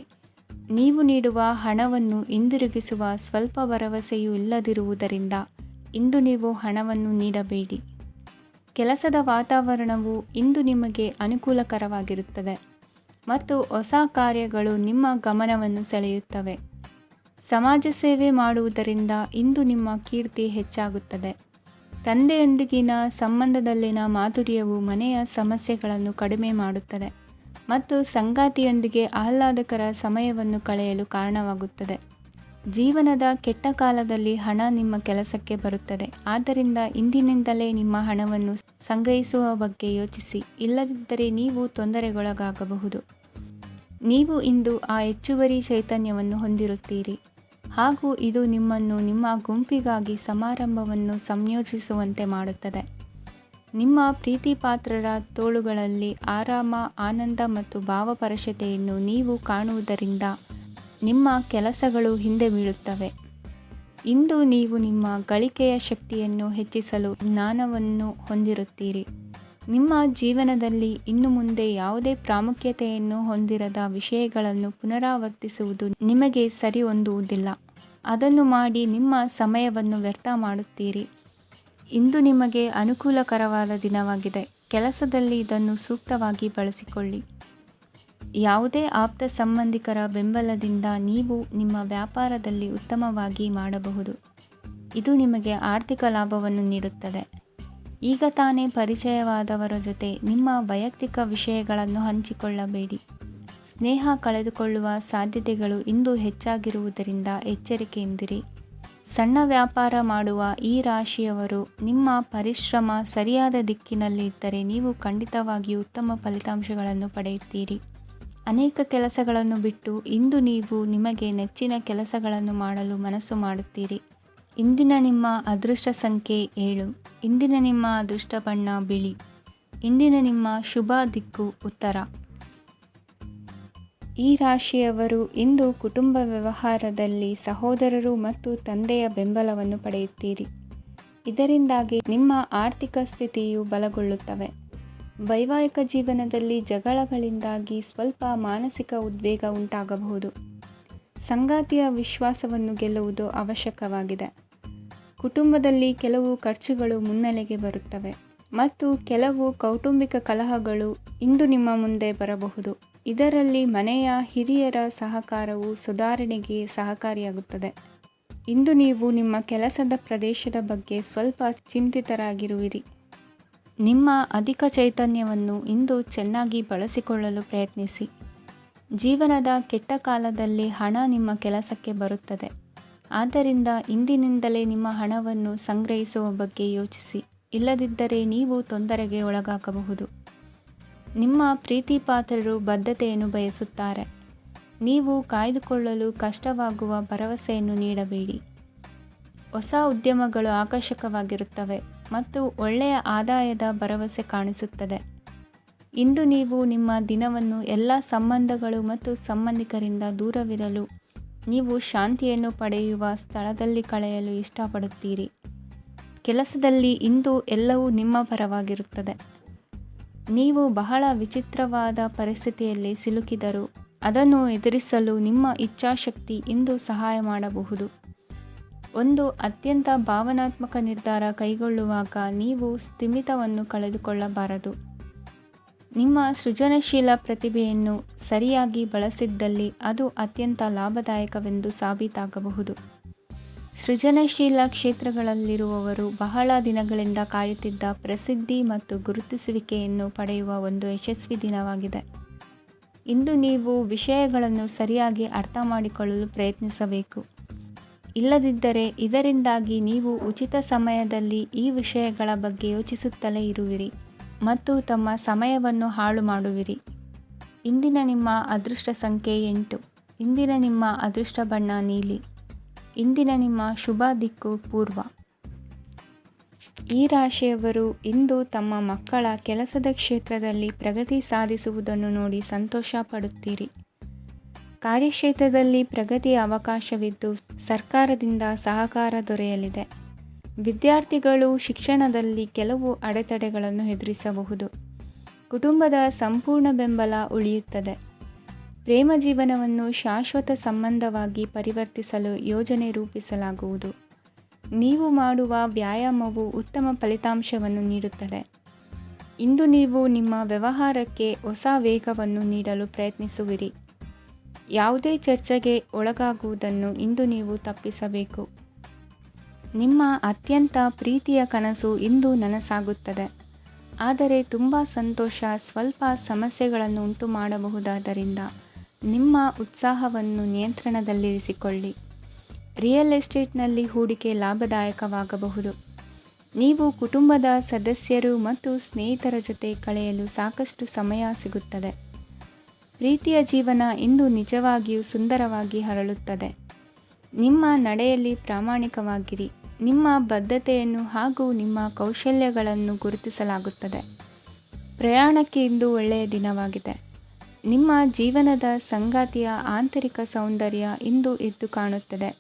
ನೀವು ನೀಡುವ ಹಣವನ್ನು ಹಿಂದಿರುಗಿಸುವ ಸ್ವಲ್ಪ ಭರವಸೆಯೂ ಇಲ್ಲದಿರುವುದರಿಂದ ಇಂದು ನೀವು ಹಣವನ್ನು ನೀಡಬೇಡಿ. ಕೆಲಸದ ವಾತಾವರಣವು ಇಂದು ನಿಮಗೆ ಅನುಕೂಲಕರವಾಗಿರುತ್ತದೆ ಮತ್ತು ಹೊಸ ಕಾರ್ಯಗಳು ನಿಮ್ಮ ಗಮನವನ್ನು ಸೆಳೆಯುತ್ತವೆ. ಸಮಾಜ ಸೇವೆ ಮಾಡುವುದರಿಂದ ಇಂದು ನಿಮ್ಮ ಕೀರ್ತಿ ಹೆಚ್ಚಾಗುತ್ತದೆ. ತಂದೆಯೊಂದಿಗಿನ ಸಂಬಂಧದಲ್ಲಿನ ಮಾಧುರ್ಯವು ಮನೆಯ ಸಮಸ್ಯೆಗಳನ್ನು ಕಡಿಮೆ ಮಾಡುತ್ತದೆ ಮತ್ತು ಸಂಗಾತಿಯೊಂದಿಗೆ ಆಹ್ಲಾದಕರ ಸಮಯವನ್ನು ಕಳೆಯಲು ಕಾರಣವಾಗುತ್ತದೆ. ಜೀವನದ ಕೆಟ್ಟ ಕಾಲದಲ್ಲಿ ಹಣ ನಿಮ್ಮ ಕೆಲಸಕ್ಕೆ ಬರುತ್ತದೆ. ಆದ್ದರಿಂದ ಇಂದಿನಿಂದಲೇ ನಿಮ್ಮ ಹಣವನ್ನು ಸಂಗ್ರಹಿಸುವ ಬಗ್ಗೆ ಯೋಚಿಸಿ, ಇಲ್ಲದಿದ್ದರೆ ನೀವು ತೊಂದರೆಗೊಳಗಾಗಬಹುದು. ನೀವು ಇಂದು ಆ ಹೆಚ್ಚುವರಿ ಚೈತನ್ಯವನ್ನು ಹೊಂದಿರುತ್ತೀರಿ ಹಾಗೂ ಇದು ನಿಮ್ಮನ್ನು ನಿಮ್ಮ ಗುಂಪಿಗಾಗಿ ಸಮಾರಂಭವನ್ನು ಸಂಯೋಜಿಸುವಂತೆ ಮಾಡುತ್ತದೆ. ನಿಮ್ಮ ಪ್ರೀತಿಪಾತ್ರರ ತೋಳುಗಳಲ್ಲಿ ಆರಾಮ, ಆನಂದ ಮತ್ತು ಭಾವಪರಶತೆಯನ್ನು ನೀವು ಕಾಣುವುದರಿಂದ ನಿಮ್ಮ ಕೆಲಸಗಳು ಹಿಂದೆ ಬೀಳುತ್ತವೆ. ಇಂದು ನೀವು ನಿಮ್ಮ ಗಳಿಕೆಯ ಶಕ್ತಿಯನ್ನು ಹೆಚ್ಚಿಸಲು ಜ್ಞಾನವನ್ನು ಹೊಂದಿರುತ್ತೀರಿ. ನಿಮ್ಮ ಜೀವನದಲ್ಲಿ ಇನ್ನು ಮುಂದೆ ಯಾವುದೇ ಪ್ರಾಮುಖ್ಯತೆಯನ್ನು ಹೊಂದಿರದ ವಿಷಯಗಳನ್ನು ಪುನರಾವರ್ತಿಸುವುದು ನಿಮಗೆ ಸರಿ ಹೊಂದುವುದಿಲ್ಲ. ಅದನ್ನು ಮಾಡಿ ನಿಮ್ಮ ಸಮಯವನ್ನು ವ್ಯರ್ಥ ಮಾಡುತ್ತೀರಿ. ಇಂದು ನಿಮಗೆ ಅನುಕೂಲಕರವಾದ ದಿನವಾಗಿದೆ. ಕೆಲಸದಲ್ಲಿ ಇದನ್ನು ಸೂಕ್ತವಾಗಿ ಬಳಸಿಕೊಳ್ಳಿ. ಯಾವುದೇ ಆಪ್ತ ಸಂಬಂಧಿಕರ ಬೆಂಬಲದಿಂದ ನೀವು ನಿಮ್ಮ ವ್ಯಾಪಾರದಲ್ಲಿ ಉತ್ತಮವಾಗಿ ಮಾಡಬಹುದು. ಇದು ನಿಮಗೆ ಆರ್ಥಿಕ ಲಾಭವನ್ನು ನೀಡುತ್ತದೆ. ಈಗ ತಾನೇ ಪರಿಚಯವಾದವರ ಜೊತೆ ನಿಮ್ಮ ವೈಯಕ್ತಿಕ ವಿಷಯಗಳನ್ನು ಹಂಚಿಕೊಳ್ಳಬೇಡಿ. ಸ್ನೇಹ ಕಳೆದುಕೊಳ್ಳುವ ಸಾಧ್ಯತೆಗಳು ಇಂದು ಹೆಚ್ಚಾಗಿರುವುದರಿಂದ ಎಚ್ಚರಿಕೆಯಿಂದಿರಿ. ಸಣ್ಣ ವ್ಯಾಪಾರ ಮಾಡುವ ಈ ರಾಶಿಯವರು ನಿಮ್ಮ ಪರಿಶ್ರಮ ಸರಿಯಾದ ದಿಕ್ಕಿನಲ್ಲಿ ಇದ್ದರೆ ನೀವು ಖಂಡಿತವಾಗಿಯೂ ಉತ್ತಮ ಫಲಿತಾಂಶಗಳನ್ನು ಪಡೆಯುತ್ತೀರಿ. ಅನೇಕ ಕೆಲಸಗಳನ್ನು ಬಿಟ್ಟು ಇಂದು ನೀವು ನಿಮಗೆ ನೆಚ್ಚಿನ ಕೆಲಸಗಳನ್ನು ಮಾಡಲು ಮನಸ್ಸು ಮಾಡುತ್ತೀರಿ. ಇಂದಿನ ನಿಮ್ಮ ಅದೃಷ್ಟ ಸಂಖ್ಯೆ 7. ಇಂದಿನ ನಿಮ್ಮ ಅದೃಷ್ಟ ಬಣ್ಣ ಬಿಳಿ. ಇಂದಿನ ನಿಮ್ಮ ಶುಭ ದಿಕ್ಕು ಉತ್ತರ. ಈ ರಾಶಿಯವರು ಇಂದು ಕುಟುಂಬ ವ್ಯವಹಾರದಲ್ಲಿ ಸಹೋದರರು ಮತ್ತು ತಂದೆಯ ಬೆಂಬಲವನ್ನು ಪಡೆಯುತ್ತೀರಿ. ಇದರಿಂದಾಗಿ ನಿಮ್ಮ ಆರ್ಥಿಕ ಸ್ಥಿತಿಯು ಬಲಗೊಳ್ಳುತ್ತವೆ. ವೈವಾಹಿಕ ಜೀವನದಲ್ಲಿ ಜಗಳಗಳಿಂದಾಗಿ ಸ್ವಲ್ಪ ಮಾನಸಿಕ ಉದ್ವೇಗ ಉಂಟಾಗಬಹುದು. ಸಂಗಾತಿಯ ವಿಶ್ವಾಸವನ್ನು ಗೆಲ್ಲುವುದು ಅವಶ್ಯಕವಾಗಿದೆ. ಕುಟುಂಬದಲ್ಲಿ ಕೆಲವು ಖರ್ಚುಗಳು ಮುನ್ನೆಲೆಗೆ ಬರುತ್ತವೆ ಮತ್ತು ಕೆಲವು ಕೌಟುಂಬಿಕ ಕಲಹಗಳು ಇಂದು ನಿಮ್ಮ ಮುಂದೆ ಬರಬಹುದು. ಇದರಲ್ಲಿ ಮನೆಯ ಹಿರಿಯರ ಸಹಕಾರವು ಸುಧಾರಣೆಗೆ ಸಹಕಾರಿಯಾಗುತ್ತದೆ. ಇಂದು ನೀವು ನಿಮ್ಮ ಕೆಲಸದ ಪ್ರದೇಶದ ಬಗ್ಗೆ ಸ್ವಲ್ಪ ಚಿಂತಿತರಾಗಿರುವಿರಿ. ನಿಮ್ಮ ಅಧಿಕ ಚೈತನ್ಯವನ್ನು ಇಂದು ಚೆನ್ನಾಗಿ ಬಳಸಿಕೊಳ್ಳಲು ಪ್ರಯತ್ನಿಸಿ. ಜೀವನದ ಕೆಟ್ಟ ಕಾಲದಲ್ಲಿ ಹಣ ನಿಮ್ಮ ಕೆಲಸಕ್ಕೆ ಬರುತ್ತದೆ. ಆದ್ದರಿಂದ ಇಂದಿನಿಂದಲೇ ನಿಮ್ಮ ಹಣವನ್ನು ಸಂಗ್ರಹಿಸುವ ಬಗ್ಗೆ ಯೋಚಿಸಿ. ಇಲ್ಲದಿದ್ದರೆ ನೀವು ತೊಂದರೆಗೆ ಒಳಗಾಗಬಹುದು. ನಿಮ್ಮ ಪ್ರೀತಿ ಪಾತ್ರರು ಬದ್ಧತೆಯನ್ನು ಬಯಸುತ್ತಾರೆ. ನೀವು ಕಾಯ್ದುಕೊಳ್ಳಲು ಕಷ್ಟವಾಗುವ ಭರವಸೆಯನ್ನು ನೀಡಬೇಡಿ. ಹೊಸ ಉದ್ಯಮಗಳು ಆಕರ್ಷಕವಾಗಿರುತ್ತವೆ ಮತ್ತು ಒಳ್ಳೆಯ ಆದಾಯದ ಭರವಸೆ ಕಾಣಿಸುತ್ತದೆ. ಇಂದು ನೀವು ನಿಮ್ಮ ದಿನವನ್ನು ಎಲ್ಲ ಸಂಬಂಧಗಳು ಮತ್ತು ಸಂಬಂಧಿಕರಿಂದ ದೂರವಿರಲು ನೀವು ಶಾಂತಿಯನ್ನು ಪಡೆಯುವ ಸ್ಥಳದಲ್ಲಿ ಕಳೆಯಲು ಇಷ್ಟಪಡುತ್ತೀರಿ. ಕೆಲಸದಲ್ಲಿ ಇಂದು ಎಲ್ಲವೂ ನಿಮ್ಮ ಪರವಾಗಿರುತ್ತದೆ. ನೀವು ಬಹಳ ವಿಚಿತ್ರವಾದ ಪರಿಸ್ಥಿತಿಯಲ್ಲಿ ಸಿಲುಕಿದರೂ ಅದನ್ನು ಎದುರಿಸಲು ನಿಮ್ಮ ಇಚ್ಛಾಶಕ್ತಿ ಇಂದು ಸಹಾಯ ಮಾಡಬಹುದು. ಒಂದು ಅತ್ಯಂತ ಭಾವನಾತ್ಮಕ ನಿರ್ಧಾರ ಕೈಗೊಳ್ಳುವಾಗ ನೀವು ಸ್ಥಿಮಿತವನ್ನು ಕಳೆದುಕೊಳ್ಳಬಾರದು. ನಿಮ್ಮ ಸೃಜನಶೀಲ ಪ್ರತಿಭೆಯನ್ನು ಸರಿಯಾಗಿ ಬಳಸಿದ್ದಲ್ಲಿ ಅದು ಅತ್ಯಂತ ಲಾಭದಾಯಕವೆಂದು ಸಾಬೀತಾಗಬಹುದು. ಸೃಜನಶೀಲ ಕ್ಷೇತ್ರಗಳಲ್ಲಿರುವವರು ಬಹಳ ದಿನಗಳಿಂದ ಕಾಯುತ್ತಿದ್ದ ಪ್ರಸಿದ್ಧಿ ಮತ್ತು ಗುರುತಿಸುವಿಕೆಯನ್ನು ಪಡೆಯುವ ಒಂದು ಯಶಸ್ವಿ ದಿನವಾಗಿದೆ. ಇಂದು ನೀವು ವಿಷಯಗಳನ್ನು ಸರಿಯಾಗಿ ಅರ್ಥ ಮಾಡಿಕೊಳ್ಳಲು ಪ್ರಯತ್ನಿಸಬೇಕು. ಇಲ್ಲದಿದ್ದರೆ ಇದರಿಂದಾಗಿ ನೀವು ಉಚಿತ ಸಮಯದಲ್ಲಿ ಈ ವಿಷಯಗಳ ಬಗ್ಗೆ ಯೋಚಿಸುತ್ತಲೇ ಇರುವಿರಿ ಮತ್ತು ತಮ್ಮ ಸಮಯವನ್ನು ಹಾಳು ಮಾಡುವಿರಿ. ಇಂದಿನ ನಿಮ್ಮ ಅದೃಷ್ಟ ಸಂಖ್ಯೆ 8. ಇಂದಿನ ನಿಮ್ಮ ಅದೃಷ್ಟ ಬಣ್ಣ ನೀಲಿ. ಇಂದಿನ ನಿಮ್ಮ ಶುಭ ದಿಕ್ಕು ಪೂರ್ವ. ಈ ರಾಶಿಯವರು ಇಂದು ತಮ್ಮ ಮಕ್ಕಳ ಕೆಲಸದ ಕ್ಷೇತ್ರದಲ್ಲಿ ಪ್ರಗತಿ ಸಾಧಿಸುವುದನ್ನು ನೋಡಿ ಸಂತೋಷ ಪಡುತ್ತೀರಿ. ಕಾರ್ಯಕ್ಷೇತ್ರದಲ್ಲಿ ಪ್ರಗತಿಯ ಅವಕಾಶವಿದ್ದು ಸರ್ಕಾರದಿಂದ ಸಹಕಾರ ದೊರೆಯಲಿದೆ. ವಿದ್ಯಾರ್ಥಿಗಳು ಶಿಕ್ಷಣದಲ್ಲಿ ಕೆಲವು ಅಡೆತಡೆಗಳನ್ನು ಎದುರಿಸಬಹುದು. ಕುಟುಂಬದ ಸಂಪೂರ್ಣ ಬೆಂಬಲ ಉಳಿಯುತ್ತದೆ. ಪ್ರೇಮ ಜೀವನವನ್ನು ಶಾಶ್ವತ ಸಂಬಂಧವಾಗಿ ಪರಿವರ್ತಿಸಲು ಯೋಜನೆ ರೂಪಿಸಲಾಗುವುದು. ನೀವು ಮಾಡುವ ವ್ಯಾಯಾಮವು ಉತ್ತಮ ಫಲಿತಾಂಶವನ್ನು ನೀಡುತ್ತದೆ. ಇಂದು ನೀವು ನಿಮ್ಮ ವ್ಯವಹಾರಕ್ಕೆ ಹೊಸ ವೇಗವನ್ನು ನೀಡಲು ಪ್ರಯತ್ನಿಸುವಿರಿ. ಯಾವುದೇ ಚರ್ಚೆಗೆ ಒಳಗಾಗುವುದನ್ನು ಇಂದು ನೀವು ತಪ್ಪಿಸಬೇಕು. ನಿಮ್ಮ ಅತ್ಯಂತ ಪ್ರೀತಿಯ ಕನಸು ಇಂದು ನನಸಾಗುತ್ತದೆ. ಆದರೆ ತುಂಬ ಸಂತೋಷ ಸ್ವಲ್ಪ ಸಮಸ್ಯೆಗಳನ್ನು ಉಂಟು ಮಾಡಬಹುದಾದ್ದರಿಂದ ನಿಮ್ಮ ಉತ್ಸಾಹವನ್ನು ನಿಯಂತ್ರಣದಲ್ಲಿರಿಸಿಕೊಳ್ಳಿ. ರಿಯಲ್ ಎಸ್ಟೇಟ್ನಲ್ಲಿ ಹೂಡಿಕೆ ಲಾಭದಾಯಕವಾಗಬಹುದು. ನೀವು ಕುಟುಂಬದ ಸದಸ್ಯರು ಮತ್ತು ಸ್ನೇಹಿತರ ಜೊತೆ ಕಳೆಯಲು ಸಾಕಷ್ಟು ಸಮಯ ಸಿಗುತ್ತದೆ. ಪ್ರೀತಿಯ ಜೀವನ ಇಂದು ನಿಜವಾಗಿಯೂ ಸುಂದರವಾಗಿ ಹರಳುತ್ತದೆ. ನಿಮ್ಮ ನಡೆಯಲ್ಲಿ ಪ್ರಾಮಾಣಿಕವಾಗಿರಿ. ನಿಮ್ಮ ಬದ್ಧತೆಯನ್ನು ಹಾಗೂ ನಿಮ್ಮ ಕೌಶಲ್ಯಗಳನ್ನು ಗುರುತಿಸಲಾಗುತ್ತದೆ. ಪ್ರಯಾಣಕ್ಕೆ ಇಂದು ಒಳ್ಳೆಯ ದಿನವಾಗಿದೆ. ನಿಮ್ಮ ಜೀವನದ ಸಂಗಾತಿಯ ಆಂತರಿಕ ಸೌಂದರ್ಯ ಇಂದು ಎದ್ದು ಕಾಣುತ್ತದೆ.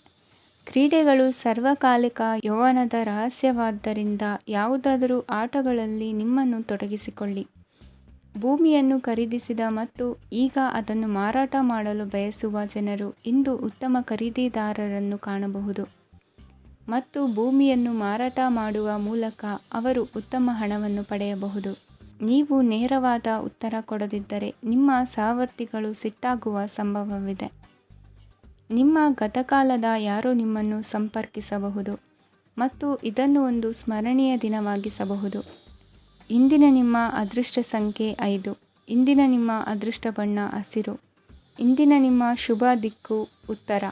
ಕ್ರೀಡೆಗಳು ಸರ್ವಕಾಲಿಕ ಯೌವನದ ರಹಸ್ಯವಾದ್ದರಿಂದ ಯಾವುದಾದರೂ ಆಟಗಳಲ್ಲಿ ನಿಮ್ಮನ್ನು ತೊಡಗಿಸಿಕೊಳ್ಳಿ. ಭೂಮಿಯನ್ನು ಖರೀದಿಸಿದ ಮತ್ತು ಈಗ ಅದನ್ನು ಮಾರಾಟ ಮಾಡಲು ಬಯಸುವ ಜನರು ಇಂದು ಉತ್ತಮ ಖರೀದಿದಾರರನ್ನು ಕಾಣಬಹುದು ಮತ್ತು ಭೂಮಿಯನ್ನು ಮಾರಾಟ ಮಾಡುವ ಮೂಲಕ ಅವರು ಉತ್ತಮ ಹಣವನ್ನು ಪಡೆಯಬಹುದು. ನೀವು ನೇರವಾದ ಉತ್ತರ ಕೊಡದಿದ್ದರೆ ನಿಮ್ಮ ಸಹವರ್ತಿಗಳು ಸಿಟ್ಟಾಗುವ ಸಂಭವವಿದೆ. ನಿಮ್ಮ ಗತಕಾಲದ ಯಾರೋ ನಿಮ್ಮನ್ನು ಸಂಪರ್ಕಿಸಬಹುದು ಮತ್ತು ಇದನ್ನು ಒಂದು ಸ್ಮರಣೀಯ ದಿನವಾಗಿಸಬಹುದು. ಇಂದಿನ ನಿಮ್ಮ ಅದೃಷ್ಟ ಸಂಖ್ಯೆ 5. ಇಂದಿನ ನಿಮ್ಮ ಅದೃಷ್ಟ ಬಣ್ಣ ಹಸಿರು. ಇಂದಿನ ನಿಮ್ಮ ಶುಭ ದಿಕ್ಕು ಉತ್ತರ.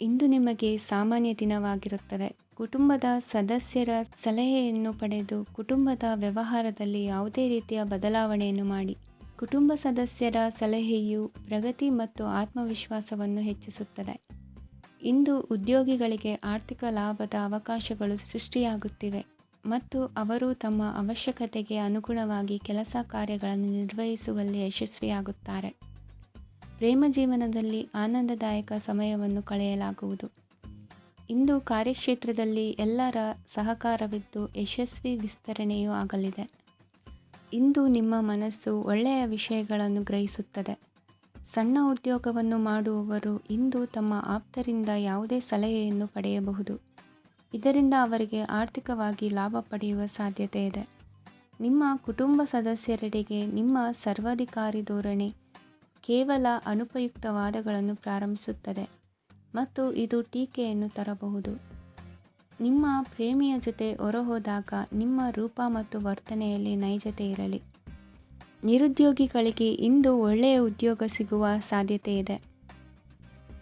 ಇಂದು ನಿಮಗೆ ಸಾಮಾನ್ಯ ದಿನವಾಗಿರುತ್ತದೆ. ಕುಟುಂಬದ ಸದಸ್ಯರ ಸಲಹೆಯನ್ನು ಪಡೆದು ಕುಟುಂಬದ ವ್ಯವಹಾರದಲ್ಲಿ ಯಾವುದೇ ರೀತಿಯ ಬದಲಾವಣೆಯನ್ನು ಮಾಡಿ. ಕುಟುಂಬ ಸದಸ್ಯರ ಸಲಹೆಯು ಪ್ರಗತಿ ಮತ್ತು ಆತ್ಮವಿಶ್ವಾಸವನ್ನು ಹೆಚ್ಚಿಸುತ್ತದೆ. ಇಂದು ಉದ್ಯೋಗಿಗಳಿಗೆ ಆರ್ಥಿಕ ಲಾಭದ ಅವಕಾಶಗಳು ಸೃಷ್ಟಿಯಾಗುತ್ತಿವೆ ಮತ್ತು ಅವರು ತಮ್ಮ ಅವಶ್ಯಕತೆಗೆ ಅನುಗುಣವಾಗಿ ಕೆಲಸ ಕಾರ್ಯಗಳನ್ನು ನಿರ್ವಹಿಸುವಲ್ಲಿ ಯಶಸ್ವಿಯಾಗುತ್ತಾರೆ. ಪ್ರೇಮ ಜೀವನದಲ್ಲಿ ಆನಂದದಾಯಕ ಸಮಯವನ್ನು ಕಳೆಯಲಾಗುವುದು. ಇಂದು ಕಾರ್ಯಕ್ಷೇತ್ರದಲ್ಲಿ ಎಲ್ಲರ ಸಹಕಾರವಿದ್ದು ಯಶಸ್ವಿ ವಿಸ್ತರಣೆಯೂ ಆಗಲಿದೆ. ಇಂದು ನಿಮ್ಮ ಮನಸ್ಸು ಒಳ್ಳೆಯ ವಿಷಯಗಳನ್ನು ಗ್ರಹಿಸುತ್ತದೆ. ಸಣ್ಣ ಉದ್ಯೋಗವನ್ನು ಮಾಡುವವರು ಇಂದು ತಮ್ಮ ಆಪ್ತರಿಂದ ಯಾವುದೇ ಸಲಹೆಯನ್ನು ಪಡೆಯಬಹುದು. ಇದರಿಂದ ಅವರಿಗೆ ಆರ್ಥಿಕವಾಗಿ ಲಾಭ ಪಡೆಯುವ ಸಾಧ್ಯತೆ ಇದೆ. ನಿಮ್ಮ ಕುಟುಂಬ ಸದಸ್ಯರೆಡೆಗೆ ನಿಮ್ಮ ಸರ್ವಾಧಿಕಾರಿ ಧೋರಣೆ ಕೇವಲ ಅನುಪಯುಕ್ತ ವಾದಗಳನ್ನು ಪ್ರಾರಂಭಿಸುತ್ತದೆ ಮತ್ತು ಇದು ಟೀಕೆಯನ್ನು ತರಬಹುದು. ನಿಮ್ಮ ಪ್ರೇಮಿಯ ಜೊತೆ ಹೊರಹೋದಾಗ ನಿಮ್ಮ ರೂಪ ಮತ್ತು ವರ್ತನೆಯಲ್ಲಿ ನೈಜತೆ ಇರಲಿ. ನಿರುದ್ಯೋಗಿಗಳಿಗೆ ಇಂದು ಒಳ್ಳೆಯ ಉದ್ಯೋಗ ಸಿಗುವ ಸಾಧ್ಯತೆ ಇದೆ.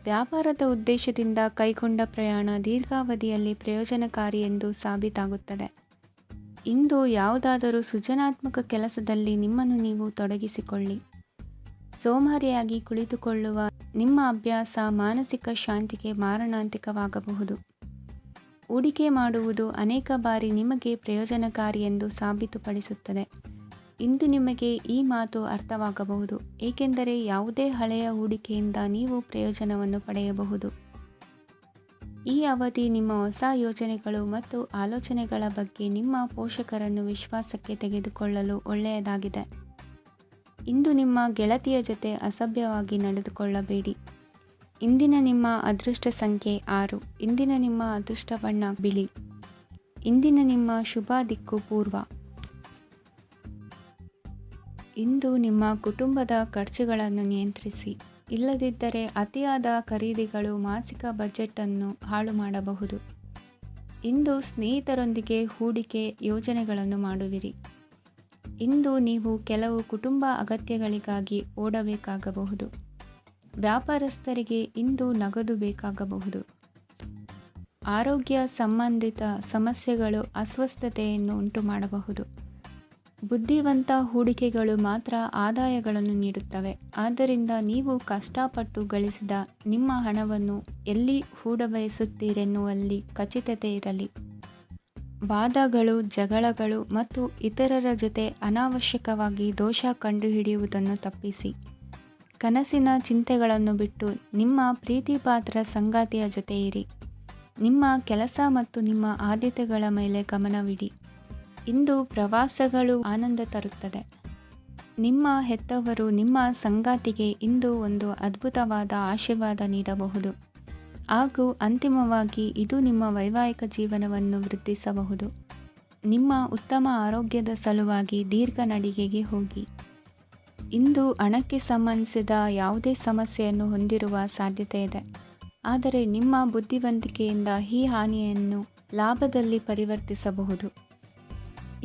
ವ್ಯಾಪಾರದ ಉದ್ದೇಶದಿಂದ ಕೈಗೊಂಡ ಪ್ರಯಾಣ ದೀರ್ಘಾವಧಿಯಲ್ಲಿ ಪ್ರಯೋಜನಕಾರಿ ಎಂದು ಸಾಬೀತಾಗುತ್ತದೆ. ಇಂದು ಯಾವುದಾದರೂ ಸೃಜನಾತ್ಮಕ ಕೆಲಸದಲ್ಲಿ ನಿಮ್ಮನ್ನು ನೀವು ತೊಡಗಿಸಿಕೊಳ್ಳಿ. ಸೋಮಾರಿಯಾಗಿ ಕುಳಿತುಕೊಳ್ಳುವ ನಿಮ್ಮ ಅಭ್ಯಾಸ ಮಾನಸಿಕ ಶಾಂತಿಗೆ ಮಾರಣಾಂತಿಕವಾಗಬಹುದು. ಹೂಡಿಕೆ ಮಾಡುವುದು ಅನೇಕ ಬಾರಿ ನಿಮಗೆ ಪ್ರಯೋಜನಕಾರಿ ಎಂದು ಸಾಬೀತುಪಡಿಸುತ್ತದೆ. ಇಂದು ನಿಮಗೆ ಈ ಮಾತು ಅರ್ಥವಾಗಬಹುದು, ಏಕೆಂದರೆ ಯಾವುದೇ ಹಳೆಯ ಹೂಡಿಕೆಯಿಂದ ನೀವು ಪ್ರಯೋಜನವನ್ನು ಪಡೆಯಬಹುದು. ಈ ಅವಧಿ ನಿಮ್ಮ ಹೊಸ ಯೋಜನೆಗಳು ಮತ್ತು ಆಲೋಚನೆಗಳ ಬಗ್ಗೆ ನಿಮ್ಮ ಪೋಷಕರನ್ನು ವಿಶ್ವಾಸಕ್ಕೆ ತೆಗೆದುಕೊಳ್ಳಲು ಒಳ್ಳೆಯದಾಗಿದೆ. ಇಂದು ನಿಮ್ಮ ಗೆಳತಿಯ ಜೊತೆ ಅಸಭ್ಯವಾಗಿ ನಡೆದುಕೊಳ್ಳಬೇಡಿ. ಇಂದಿನ ನಿಮ್ಮ ಅದೃಷ್ಟ ಸಂಖ್ಯೆ 6. ಇಂದಿನ ನಿಮ್ಮ ಅದೃಷ್ಟ ಬಣ್ಣ ಬಿಳಿ. ಇಂದಿನ ನಿಮ್ಮ ಶುಭ ದಿಕ್ಕು ಪೂರ್ವ. ಇಂದು ನಿಮ್ಮ ಕುಟುಂಬದ ಖರ್ಚುಗಳನ್ನು ನಿಯಂತ್ರಿಸಿ. ಇಲ್ಲದಿದ್ದರೆ ಅತಿಯಾದ ಖರೀದಿಗಳು ಮಾಸಿಕ ಬಜೆಟನ್ನು ಹಾಳು ಮಾಡಬಹುದು. ಇಂದು ಸ್ನೇಹಿತರೊಂದಿಗೆ ಹೂಡಿಕೆ ಯೋಜನೆಗಳನ್ನು ಮಾಡುವಿರಿ. ಇಂದು ನೀವು ಕೆಲವು ಕುಟುಂಬ ಅಗತ್ಯಗಳಿಗಾಗಿ ಓಡಬೇಕಾಗಬಹುದು. ವ್ಯಾಪಾರಸ್ಥರಿಗೆ ಇಂದು ನಗದು ಬೇಕಾಗಬಹುದು. ಆರೋಗ್ಯ ಸಂಬಂಧಿತ ಸಮಸ್ಯೆಗಳು ಅಸ್ವಸ್ಥತೆಯನ್ನು ಉಂಟುಮಾಡಬಹುದು. ಬುದ್ಧಿವಂತ ಹೂಡಿಕೆಗಳು ಮಾತ್ರ ಆದಾಯಗಳನ್ನು ನೀಡುತ್ತವೆ. ಆದ್ದರಿಂದ ನೀವು ಕಷ್ಟಪಟ್ಟು ಗಳಿಸಿದ ನಿಮ್ಮ ಹಣವನ್ನು ಎಲ್ಲಿ ಹೂಡಬಯಸುತ್ತೀರೆನ್ನುವಲ್ಲಿ ಖಚಿತತೆ ಇರಲಿ. ವಾದಗಳು, ಜಗಳಗಳು ಮತ್ತು ಇತರರ ಜೊತೆ ಅನಾವಶ್ಯಕವಾಗಿ ದೋಷ ಕಂಡುಹಿಡಿಯುವುದನ್ನು ತಪ್ಪಿಸಿ. ಕನಸಿನ ಚಿಂತೆಗಳನ್ನು ಬಿಟ್ಟು ನಿಮ್ಮ ಪ್ರೀತಿಪಾತ್ರ ಸಂಗಾತಿಯ ಜೊತೆ ಇರಿ. ನಿಮ್ಮ ಕೆಲಸ ಮತ್ತು ನಿಮ್ಮ ಆದ್ಯತೆಗಳ ಮೇಲೆ ಗಮನವಿಡಿ. ಇಂದು ಪ್ರವಾಸಗಳು ಆನಂದ ತರುತ್ತದೆ. ನಿಮ್ಮ ಹೆತ್ತವರು ನಿಮ್ಮ ಸಂಗಾತಿಗೆ ಇಂದು ಒಂದು ಅದ್ಭುತವಾದ ಆಶೀರ್ವಾದ ನೀಡಬಹುದು ಹಾಗೂ ಅಂತಿಮವಾಗಿ ಇದು ನಿಮ್ಮ ವೈವಾಹಿಕ ಜೀವನವನ್ನು ವೃದ್ಧಿಸಬಹುದು. ನಿಮ್ಮ ಉತ್ತಮ ಆರೋಗ್ಯದ ಸಲುವಾಗಿ ದೀರ್ಘ ನಡಿಗೆಗೆ ಹೋಗಿ. ಇಂದು ಹಣಕ್ಕೆ ಸಂಬಂಧಿಸಿದ ಯಾವುದೇ ಸಮಸ್ಯೆಯನ್ನು ಹೊಂದಿರುವ ಸಾಧ್ಯತೆ ಇದೆ, ಆದರೆ ನಿಮ್ಮ ಬುದ್ಧಿವಂತಿಕೆಯಿಂದ ಈ ಹಾನಿಯನ್ನು ಲಾಭದಲ್ಲಿ ಪರಿವರ್ತಿಸಬಹುದು.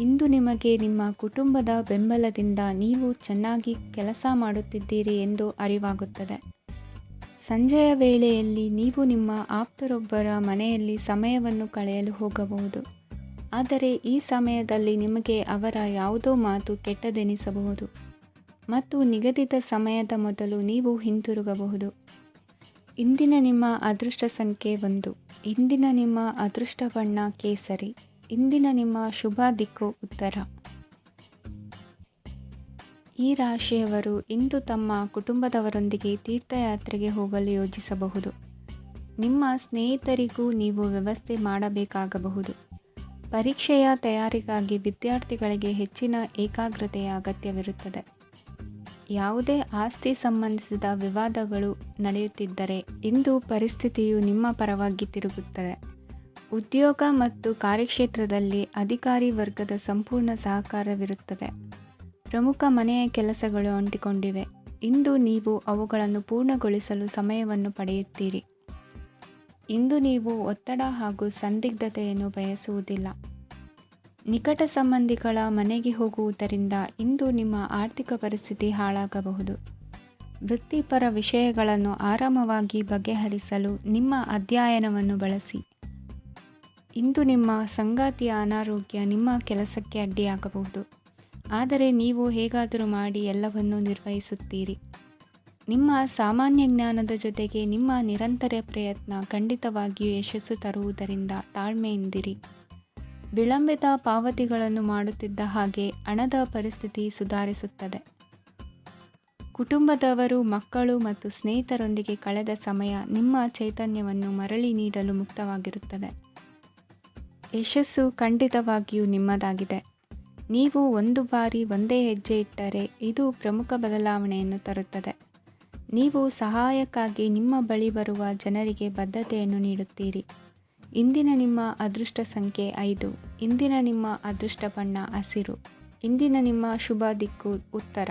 ಇಂದು ನಿಮಗೆ ನಿಮ್ಮ ಕುಟುಂಬದ ಬೆಂಬಲದಿಂದ ನೀವು ಚೆನ್ನಾಗಿ ಕೆಲಸ ಮಾಡುತ್ತಿದ್ದೀರಿ ಎಂದು ಅರಿವಾಗುತ್ತದೆ. ಸಂಜೆಯ ವೇಳೆಯಲ್ಲಿ ನೀವು ನಿಮ್ಮ ಆಪ್ತರೊಬ್ಬರ ಮನೆಯಲ್ಲಿ ಸಮಯವನ್ನು ಕಳೆಯಲು ಹೋಗಬಹುದು, ಆದರೆ ಈ ಸಮಯದಲ್ಲಿ ನಿಮಗೆ ಅವರ ಯಾವುದೋ ಮಾತು ಕೆಟ್ಟದೆನಿಸಬಹುದು ಮತ್ತು ನಿಗದಿತ ಸಮಯದ ಮೊದಲು ನೀವು ಹಿಂತಿರುಗಬಹುದು. ಇಂದಿನ ನಿಮ್ಮ ಅದೃಷ್ಟ ಸಂಖ್ಯೆ 1. ಇಂದಿನ ನಿಮ್ಮ ಅದೃಷ್ಟ ಬಣ್ಣ ಕೇಸರಿ. ಇಂದಿನ ನಿಮ್ಮ ಶುಭ ದಿಕ್ಕು ಉತ್ತರ. ಈ ರಾಶಿಯವರು ಇಂದು ತಮ್ಮ ಕುಟುಂಬದವರೊಂದಿಗೆ ತೀರ್ಥಯಾತ್ರೆಗೆ ಹೋಗಲು ಯೋಜಿಸಬಹುದು. ನಿಮ್ಮ ಸ್ನೇಹಿತರಿಗೂ ನೀವು ವ್ಯವಸ್ಥೆ ಮಾಡಬೇಕಾಗಬಹುದು. ಪರೀಕ್ಷೆಯ ತಯಾರಿಗಾಗಿ ವಿದ್ಯಾರ್ಥಿಗಳಿಗೆ ಹೆಚ್ಚಿನ ಏಕಾಗ್ರತೆಯ ಅಗತ್ಯವಿರುತ್ತದೆ. ಯಾವುದೇ ಆಸ್ತಿ ಸಂಬಂಧಿಸಿದ ವಿವಾದಗಳು ನಡೆಯುತ್ತಿದ್ದರೆ ಇಂದು ಪರಿಸ್ಥಿತಿಯು ನಿಮ್ಮ ಪರವಾಗಿ ತಿರುಗುತ್ತದೆ. ಉದ್ಯೋಗ ಮತ್ತು ಕಾರ್ಯಕ್ಷೇತ್ರದಲ್ಲಿ ಅಧಿಕಾರಿ ವರ್ಗದ ಸಂಪೂರ್ಣ ಸಹಕಾರವಿರುತ್ತದೆ. ಪ್ರಮುಖ ಮನೆಯ ಕೆಲಸಗಳು ಅಂಟಿಕೊಂಡಿವೆ. ಇಂದು ನೀವು ಅವುಗಳನ್ನು ಪೂರ್ಣಗೊಳಿಸಲು ಸಮಯವನ್ನು ಪಡೆಯುತ್ತೀರಿ. ಇಂದು ನೀವು ಒತ್ತಡ ಹಾಗೂ ಸಂದಿಗ್ಧತೆಯನ್ನು ಬಯಸುವುದಿಲ್ಲ. ನಿಕಟ ಸಂಬಂಧಿಗಳ ಮನೆಗೆ ಹೋಗುವುದರಿಂದ ಇಂದು ನಿಮ್ಮ ಆರ್ಥಿಕ ಪರಿಸ್ಥಿತಿ ಹಾಳಾಗಬಹುದು. ವೃತ್ತಿಪರ ವಿಷಯಗಳನ್ನು ಆರಾಮವಾಗಿ ಬಗೆಹರಿಸಲು ನಿಮ್ಮ ಅಧ್ಯಯನವನ್ನು ಬಳಸಿ. ಇಂದು ನಿಮ್ಮ ಸಂಗಾತಿಯ ಅನಾರೋಗ್ಯ ನಿಮ್ಮ ಕೆಲಸಕ್ಕೆ ಅಡ್ಡಿಯಾಗಬಹುದು, ಆದರೆ ನೀವು ಹೇಗಾದರೂ ಮಾಡಿ ಎಲ್ಲವನ್ನೂ ನಿರ್ವಹಿಸುತ್ತೀರಿ. ನಿಮ್ಮ ಸಾಮಾನ್ಯ ಜ್ಞಾನದ ಜೊತೆಗೆ ನಿಮ್ಮ ನಿರಂತರ ಪ್ರಯತ್ನ ಖಂಡಿತವಾಗಿಯೂ ಯಶಸ್ಸು ತರುವುದರಿಂದ ತಾಳ್ಮೆಯಿಂದಿರಿ. ವಿಳಂಬಿತ ಪಾವತಿಗಳನ್ನು ಮಾಡುತ್ತಿದ್ದ ಹಾಗೆ ಹಣದ ಪರಿಸ್ಥಿತಿ ಸುಧಾರಿಸುತ್ತದೆ. ಕುಟುಂಬದವರು, ಮಕ್ಕಳು ಮತ್ತು ಸ್ನೇಹಿತರೊಂದಿಗೆ ಕಳೆದ ಸಮಯ ನಿಮ್ಮ ಚೈತನ್ಯವನ್ನು ಮರಳಿ ನೀಡಲು ಮುಕ್ತವಾಗಿರುತ್ತದೆ. ಯಶಸ್ಸು ಖಂಡಿತವಾಗಿಯೂ ನಿಮ್ಮದಾಗಿದೆ. ನೀವು ಒಂದು ಬಾರಿ ಒಂದೇ ಹೆಜ್ಜೆ ಇಟ್ಟರೆ ಇದು ಪ್ರಮುಖ ಬದಲಾವಣೆಯನ್ನು ತರುತ್ತದೆ. ನೀವು ಸಹಾಯಕ್ಕಾಗಿ ನಿಮ್ಮ ಬಳಿ ಬರುವ ಜನರಿಗೆ ಬದ್ಧತೆಯನ್ನು ನೀಡುತ್ತೀರಿ. ಇಂದಿನ ನಿಮ್ಮ ಅದೃಷ್ಟ ಸಂಖ್ಯೆ 5. ಇಂದಿನ ನಿಮ್ಮ ಅದೃಷ್ಟ ಬಣ್ಣ ಹಸಿರು. ಇಂದಿನ ನಿಮ್ಮ ಶುಭ ದಿಕ್ಕು ಉತ್ತರ.